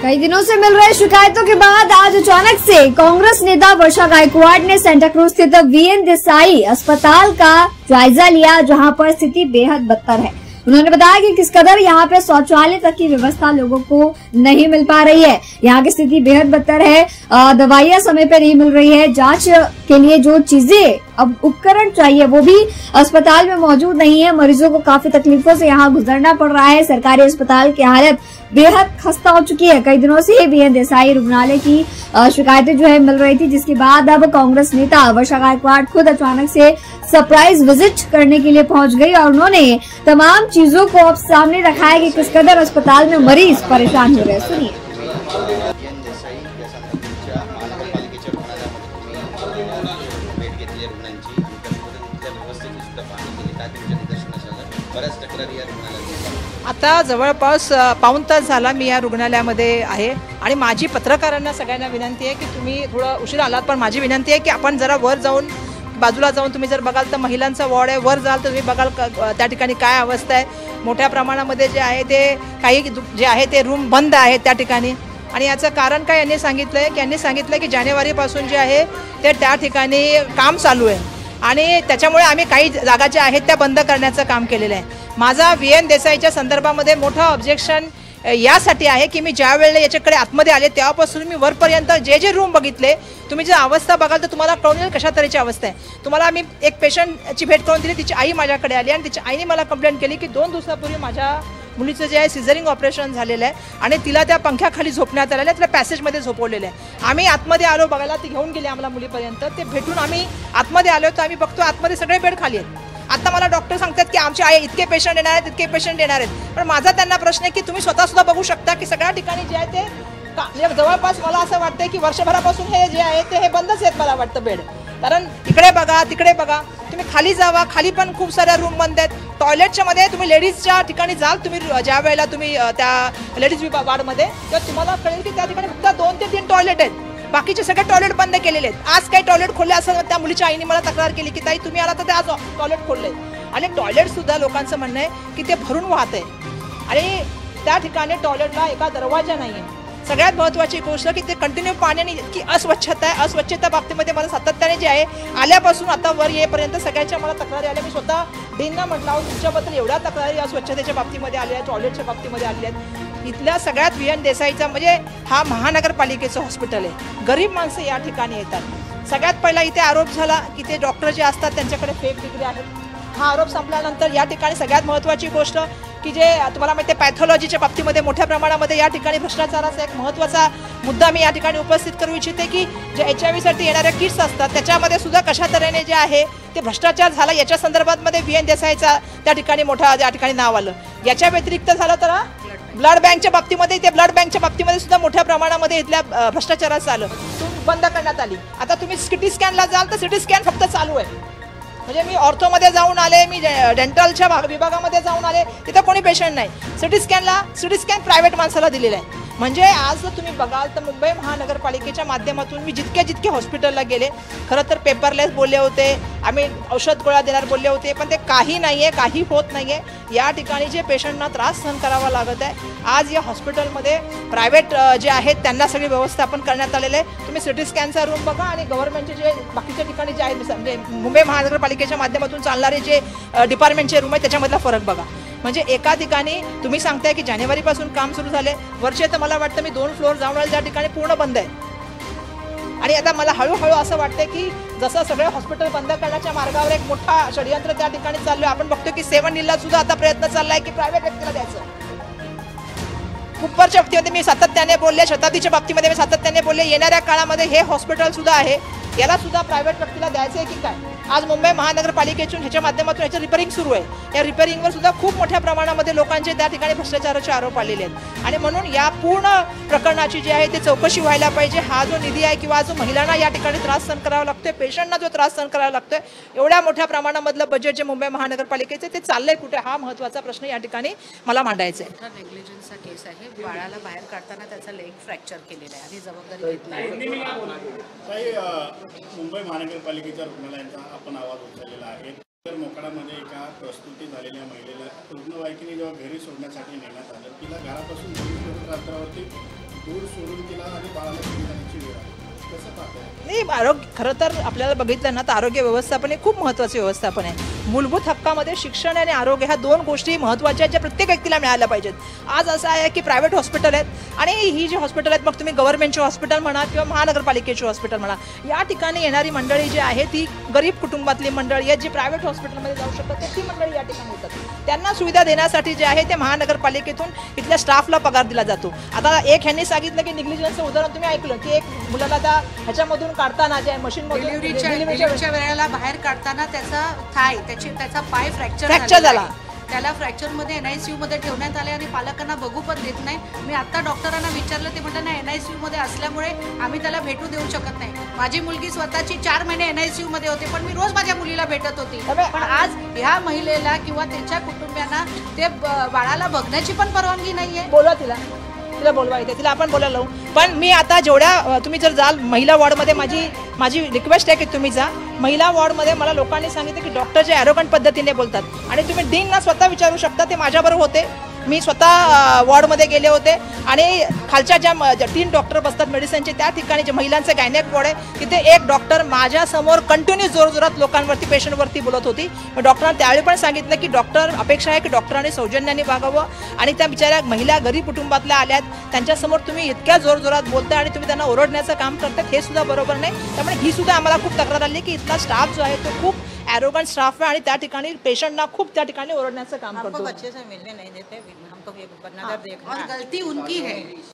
कई दिनों से मिल रहे शिकायतों के बाद आज अचानक से कांग्रेस नेता वर्षा गायकवाड़ ने सेंटा क्रूज स्थित वीएन देसाई अस्पताल का जायजा लिया, जहां पर स्थिति बेहद बदतर है। उन्होंने बताया कि किस कदर यहाँ पे शौचालय तक की व्यवस्था लोगों को नहीं मिल पा रही है। यहाँ की स्थिति बेहद बदतर है, दवाइयाँ समय पे नहीं मिल रही है, जांच के लिए जो चीजें अब उपकरण चाहिए वो भी अस्पताल में मौजूद नहीं है। मरीजों को काफी तकलीफों से यहाँ गुजरना पड़ रहा है। सरकारी अस्पताल की हालत बेहद खस्ता हो चुकी है। कई दिनों से वीएन देसाई रुग्णालय की शिकायतें जो है मिल रही थी, जिसके बाद अब कांग्रेस नेता वर्षा गायकवाड़ खुद अचानक से सरप्राइज विजिट करने के लिए पहुंच गई और उन्होंने तमाम चीजों को अब सामने रखा है कि किस कदर अस्पताल में मरीज परेशान हो रहे हैं। सुनिए। आता जवळपास पाऊण तास झाला मी या रुग्णालयामध्ये आहे आणि माझी पत्रकारांना सगळ्यांना विनंती आहे की तुम्ही थोडं उशीर आलात, पण माझी विनंती आहे की आपण जरा वर जाऊन बाजूला जाऊन तुम्ही जर बघाल तर महिलांचा वॉर्ड आहे, वर जाल तर तुम्ही बघाल त्या ठिकाणी काय अवस्था आहे। मोठ्या प्रमाणामध्ये जे आहे ते काही जे आहे ते रूम बंद आहेत त्या ठिकाणी आणि याचं कारण काय यांनी सांगितलं की जानेवारीपासून जे आहे ते त्या ठिकाणी काम चालू आहे आणि त्याच्यामुळे आम्ही काही जागा ज्या आहेत त्या बंद करण्याचं काम केलेलं आहे। माझा वीएन देसाईच्या संदर्भामध्ये मोठा ऑब्जेक्शन यासाठी आहे की मी ज्या वेळेला याच्याकडे आतमध्ये आले तेव्हापासून मी वरपर्यंत जे रूम बघितले, तुम्ही जर अवस्था बघाल तर तुम्हाला कळून येईल कशा तऱ्हेची अवस्था आहे। तुम्हाला मी एक पेशंटची भेट करून दिली, तिची आई माझ्याकडे आली आणि तिच्या आईने मला कंप्लेंट केली की 2 दिवसापूर्वी माझ्या मुलीचं जे आहे सिझरिंग ऑपरेशन झालेलं आहे आणि तिला त्या पंख्याखाली झोपण्यात आलेलं आहे, तिला पॅसेजमध्ये झोपवलेलं आहे। आम्ही आतमध्ये आलो बघायला, ती घेऊन गेली आम्हाला मुलीपर्यंत, ते भेटून आम्ही आतमध्ये आलो तर आम्ही बघतो आतमध्ये सगळे बेड खाली आहेत। आता मला डॉक्टर सांगतात की आमचे आहे इतके पेशंट येणार आहेत, इतके पेशंट येणार आहेत, पण माझा त्यांना प्रश्न आहे की तुम्ही स्वतः सुद्धा बघू शकता की सगळ्या ठिकाणी जे आहे ते जवळपास मला असं वाटतंय की वर्षभरापासून हे जे आहे ते हे बंदच आहेत मला वाटतं बेड। कारण इकडे बघा तिकडे बघा, तुम्ही खाली जावा, खाली पण खूप साऱ्या रूम बंद आहेत। टॉयलेटच्या मध्ये तुम्ही लेडीजच्या ठिकाणी जाल, तुम्ही ज्या वेळेला तुम्ही त्या लेडीज वार्डमध्ये तर तुम्हाला कळेल की त्या ठिकाणी फक्त 2 ते 3 टॉयलेट आहेत, बाकीचे सगळे टॉयलेट बंद केलेले आहेत। आज काही टॉयलेट खोलले असं त्या मुलीच्या आईने मला तक्रार केली की ताई तुम्ही आला तर ते आज टॉयलेट खोलले आणि टॉयलेट सुद्धा लोकांचं म्हणणं आहे की ते भरून वाहत आहे आणि त्या ठिकाणी टॉयलेटला एका दरवाजा नाही आहे। सगळ्यात महत्त्वाची गोष्ट की ते कंटिन्यू पाण्याने इतकी अस्वच्छता आहे, अस्वच्छता बाबतीमध्ये मला सातत्याने जे आहे आल्यापासून आता वर येईपर्यंत सगळ्याच्या मला तक्रारी आल्या। मी स्वतः डीनना म्हटलं आहोत तुमच्याबद्दल एवढ्या तक्रारी अस्वच्छतेच्या बाबतीमध्ये आल्या आहेत, टॉयलेटच्या बाबतीमध्ये आल्या आहेत। इथल्या सगळ्यात वीएन देसाईचा म्हणजे हा महानगरपालिकेचं हॉस्पिटल आहे, गरीब माणसं या ठिकाणी येतात। सगळ्यात पहिला इथे आरोप झाला की ते डॉक्टर जे असतात त्यांच्याकडे फेक डिग्री आहेत। हा आरोप संपल्यानंतर या ठिकाणी सगळ्यात महत्त्वाची गोष्ट की जे तुम्हाला माहिती आहे पॅथॉलॉजीच्या बाबतीमध्ये मोठ्या प्रमाणामध्ये या ठिकाणी भ्रष्टाचाराचा एक महत्त्वाचा मुद्दा मी या ठिकाणी उपस्थित करू इच्छिते की जे HIV येणाऱ्या किट्स असतात त्याच्यामध्ये सुद्धा कशा तऱ्हेने जे आहे ते भ्रष्टाचार झाला, याच्या संदर्भात वीएन देसाईचा त्या ठिकाणी मोठा त्या ठिकाणी नाव आलं। याच्या व्यतिरिक्त झालं तर ब्लड बँकच्या बाबतीमध्ये सुद्धा मोठ्या प्रमाणामध्ये इथल्या भ्रष्टाचाराचं आलं, बंद करण्यात आली। आता तुम्ही सिटी स्कॅनला जाल तर सिटी स्कॅन फक्त चालू आहे, म्हणजे मी ऑर्थोमध्ये जाऊन आले, मी डेंटलच्या विभागामध्ये जाऊन आले, तिथं कोणी पेशंट नाही। सिटी स्कॅन प्रायव्हेट माणसाला दिलेला आहे। म्हणजे आज जर तुम्ही बघाल तर मुंबई महानगरपालिकेच्या माध्यमातून मी जितके हॉस्पिटलला गेले, खरं तर पेपरलेस बोलले होते, आम्ही औषध गोळ्या देणार बोलले होते, पण ते काही नाही आहे, काही होत नाही आहे। या ठिकाणी जे पेशंटना त्रास सहन करावा लागत आहे, आज या हॉस्पिटलमध्ये प्रायव्हेट जे आहेत त्यांना सगळी व्यवस्थापन करण्यात आलेलं आहे। तुम्ही सिटी स्कॅनचा रूम बघा आणि गव्हर्नमेंटचे जे बाकीच्या ठिकाणी जे आहेत म्हणजे मुंबई महानगरपालिकेच्या माध्यमातून चालणारे जे डिपार्टमेंटचे रूम आहेत त्याच्यामधला फरक बघा। म्हणजे एका ठिकाणी तुम्ही सांगताय की जानेवारीपासून काम सुरू झाले, वर्षे तर मला वाटतं मी 2 फ्लोअर जाऊन आले, त्या ठिकाणी पूर्ण बंद आहे आणि आता मला हळूहळू असं वाटतं की जसं सगळे हॉस्पिटल बंद करण्याच्या मार्गावर एक मोठा षडयंत्र त्या ठिकाणी चालू आहे। आपण बघतो की 7 हिलला सुद्धा आता प्रयत्न चाललाय की प्रायव्हेट व्यक्तीला द्यायचं। कुप्परच्या बाबतीमध्ये मी सातत्याने बोलले, शताब्दीच्या बाबतीमध्ये मी सातत्याने बोलले, येणाऱ्या काळामध्ये हे हॉस्पिटल सुद्धा आहे याला सुद्धा प्रायव्हेट व्यक्तीला द्यायचं आहे की काय। आज मुंबई महानगरपालिकेतून ह्याच्या माध्यमातून ह्याचं रिपेअरिंग सुरू आहे, या रिपेअरिंगवर सुद्धा खूप मोठ्या प्रमाणामध्ये लोकांचे त्या ठिकाणी भ्रष्टाचाराचे आरोप आलेले आहेत आणि म्हणून या पूर्ण प्रकरणाची जी आहे ते चौकशी व्हायला पाहिजे। हा जो निधी आहे किंवा जो महिलांना या ठिकाणी त्रास सहन करावा लागतोय, पेशंटना जो त्रास सहन करावा लागतोय, एवढ्या मोठ्या प्रमाणामधलं बजेट जे मुंबई महानगरपालिकेचे ते चाललंय कुठे, हा महत्त्वाचा प्रश्न या ठिकाणी मला मांडायचा आहे। नेग्लिजन्सचा केस आहे, बाळाला बाहेर काढताना त्याचा लेग फ्रॅक्चर केलेला आहे आणि जबाबदारी घेतली मुंबई महानगरपालिकेच्या रुग्णालयांचा आपण आवाज उचललेला आहे। तर मोकाडामध्ये एका प्रसूती झालेल्या महिलेला रुग्णवाहिकेने जेव्हा घरी सोडण्यासाठी नेण्यात आलं, तिला घरापासून 20 किलोमीटर अंतरावरती दूर सोडून तिला आणि बाळाला घेऊन जाण्याची वेळ आली. कसं पाहताय? नाही, आरोग्य खरं तर आपल्याला बघितलं ना तर आरोग्य व्यवस्थापन हे खूप महत्त्वाचे व्यवस्थापन आहे. मूलभूत हक्कामध्ये शिक्षण आणि आरोग्य ह्या दोन गोष्टी महत्त्वाच्या आहेत, ज्या प्रत्येक व्यक्तीला मिळायला पाहिजेत. आज असं आहे की प्रायव्हेट हॉस्पिटल आहेत आणि ही जी हॉस्पिटल आहेत, मग तुम्ही गव्हर्नमेंटचे हॉस्पिटल म्हणा किंवा महानगरपालिकेचे हॉस्पिटल म्हणा, या ठिकाणी येणारी मंडळी जी आहे ती गरीब कुटुंबातली मंडळी आहेत, जी प्रायव्हेट हॉस्पिटलमध्ये जाऊ शकतात ती मंडळी या ठिकाणी होतात. त्यांना सुविधा देण्यासाठी जे आहे ते महानगरपालिकेतून इथल्या स्टाफला पगार दिला जातो. आता एक ह्यांनी सांगितलं की निग्लिजन्सचं उदाहरण तुम्ही ऐकलं की एक मुलाला त्या ह्याच्यामधून काढताना जे मशीनमधून डिलिव्हरीच्या वेळेला बाहेर काढताना त्याचा थाय त्याचा पाय फ्रॅक्चर झाला. त्याला फ्रॅक्चरमध्ये NICU मध्ये ठेवण्यात आले आणि पालकांना बघू पण देत नाही. मी आता डॉक्टरांना विचारलं, ते म्हणतात ना NICU मध्ये असल्यामुळे आम्ही त्याला भेटू देऊ शकत नाही. माझी मुलगी स्वतःची 4 महिने NICU मध्ये होते, पण मी रोज माझ्या मुलीला भेटत होती. पण आज ह्या महिलेला किंवा त्यांच्या कुटुंबियांना ते बाळाला बघण्याची पण परवानगी नाहीये. बोलवा तिला बोलवा येते, तिला आपण बोलायला लावू. पण मी आता जेवढ्या तुम्ही जर जाल महिला वॉर्डमध्ये, माझी रिक्वेस्ट आहे की तुम्ही जा. महिला वॉर्डमध्ये मला लोकांनी सांगितलं की डॉक्टर जे ॲरोगंट पद्धतीने बोलतात आणि तुम्ही डीनना स्वतः विचारू शकता. ते माझ्याबरोबर होते, मी स्वतः वॉर्डमध्ये गेले होते आणि खालच्या ज्या 3 डॉक्टर बसतात मेडिसिनचे, त्या ठिकाणी जे महिलांचं गायनेक वॉर्ड आहे तिथे एक डॉक्टर माझ्यासमोर कंटिन्यू जोरजोरात लोकांवरती पेशंटवरती बोलत होती. डॉक्टरांना त्यावेळी पण सांगितलं की डॉक्टर अपेक्षा आहे की डॉक्टरांनी सौजन्याने वागावं आणि त्या बिचाऱ्या महिला गरीब कुटुंबातल्या आल्यात, त्यांच्यासमोर तुम्ही इतक्या जोरजोरात बोलता आणि तुम्ही त्यांना ओरडण्याचं काम करतात, हे सुद्धा बरोबर नाही. त्यामुळे ही सुद्धा आम्हाला खूप तक्रार आली की इथला स्टाफ जो आहे तो खूप ॲरोगंट स्टाफ आहे आणि त्या ठिकाणी पेशंटना खूप त्या ठिकाणी ओरडण्याचं काम करतो. और गलती उनकी है.